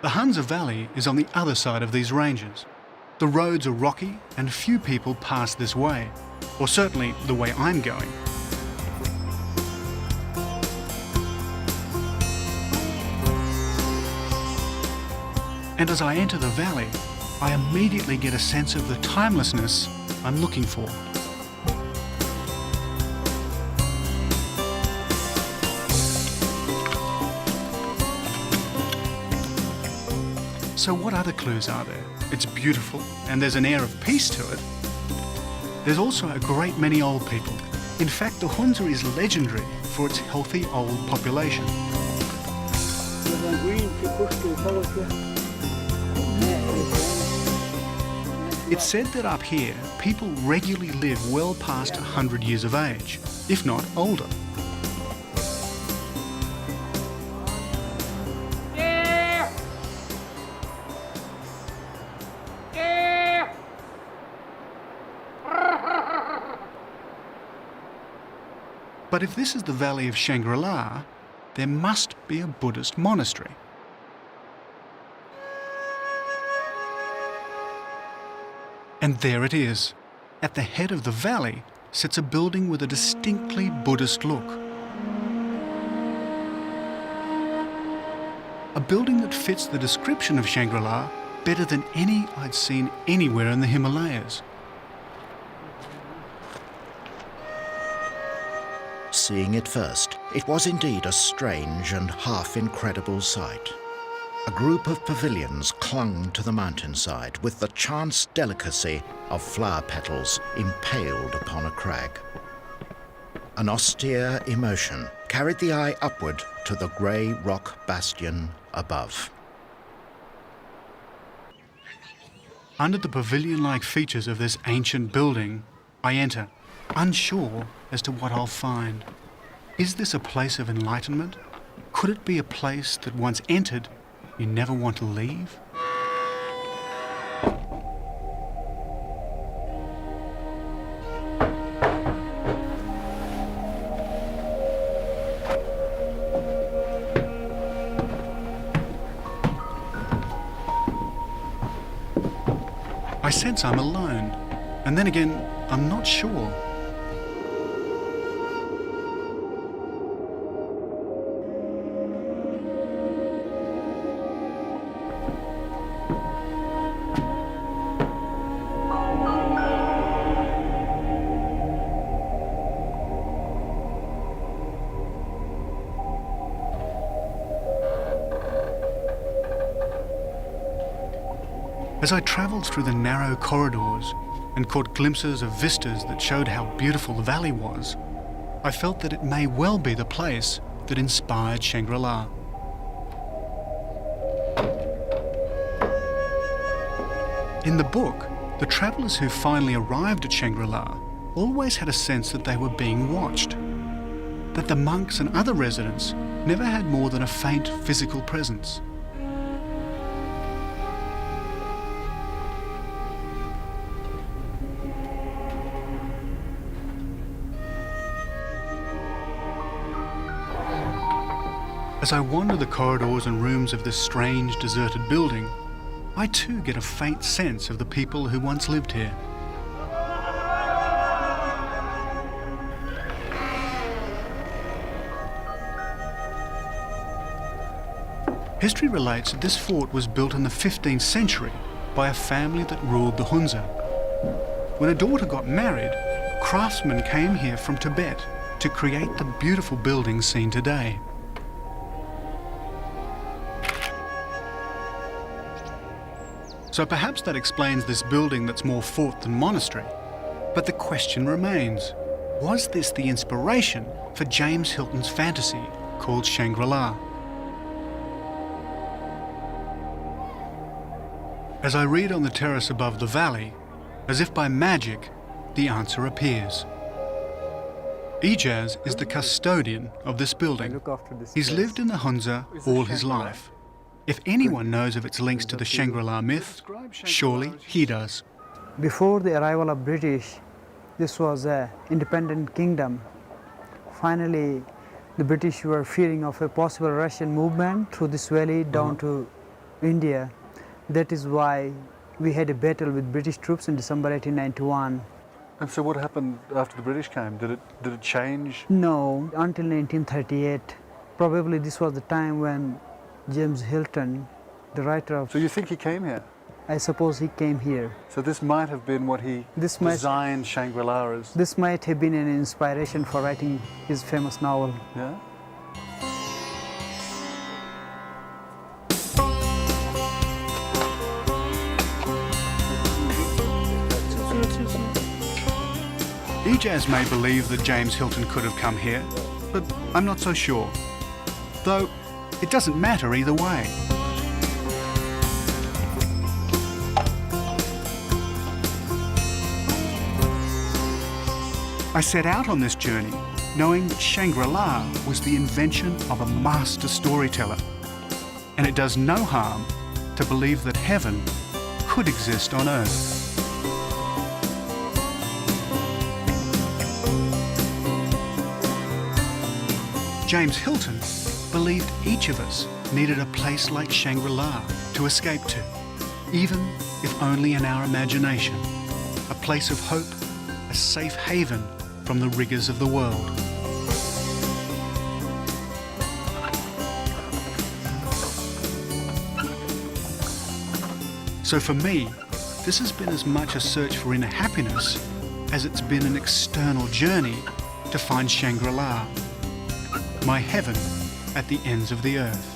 The Hunza Valley is on the other side of these ranges. The roads are rocky and few people pass this way, or certainly the way I'm going. And as I enter the valley, I immediately get a sense of the timelessness I'm looking for. So what other clues are there? It's beautiful and there's an air of peace to it. There's also a great many old people. In fact, the Hunza is legendary for its healthy old population. It's said that up here, people regularly live well past 100 years of age, if not older. But if this is the valley of Shangri-La, there must be a Buddhist monastery. And there it is. At the head of the valley sits a building with a distinctly Buddhist look. A building that fits the description of Shangri-La better than any I'd seen anywhere in the Himalayas. Seeing it first, it was indeed a strange and half-incredible sight. A group of pavilions clung to the mountainside with the chance delicacy of flower petals impaled upon a crag. An austere emotion carried the eye upward to the grey rock bastion above. Under the pavilion-like features of this ancient building, I enter, unsure as to what I'll find. Is this a place of enlightenment? Could it be a place that once entered, you never want to leave? I sense I'm alone, and then again, I'm not sure. As I travelled through the narrow corridors and caught glimpses of vistas that showed how beautiful the valley was, I felt that it may well be the place that inspired Shangri-La. In the book, the travellers who finally arrived at Shangri-La always had a sense that they were being watched, that the monks and other residents never had more than a faint physical presence. As I wander the corridors and rooms of this strange, deserted building, I too get a faint sense of the people who once lived here. History relates that this fort was built in the 15th century by a family that ruled the Hunza. When a daughter got married, craftsmen came here from Tibet to create the beautiful buildings seen today. So perhaps that explains this building that's more fort than monastery. But the question remains, was this the inspiration for James Hilton's fantasy called Shangri-La? As I read on the terrace above the valley, as if by magic, the answer appears. Ijaz is the custodian of this building. He's lived in the Hunza all his life. If anyone knows of its links to the Shangri-La myth, surely he does. Before the arrival of British, this was an independent kingdom. Finally, the British were fearing of a possible Russian movement through this valley down to India. That is why we had a battle with British troops in December 1891. And so what happened after the British came? Did it change? No, until 1938. Probably this was the time when James Hilton, the writer of... So you think he came here? I suppose he came here. So this might have been what he designed Shangri-La as? This might have been an inspiration for writing his famous novel. Yeah? Ijaz may believe that James Hilton could have come here, but I'm not so sure. Though, it doesn't matter either way. I set out on this journey knowing that Shangri-La was the invention of a master storyteller, and it does no harm to believe that heaven could exist on earth. James Hilton believed each of us needed a place like Shangri-La to escape to, even if only in our imagination, a place of hope, a safe haven from the rigours of the world. So for me, this has been as much a search for inner happiness as it's been an external journey to find Shangri-La, my heaven at the ends of the earth.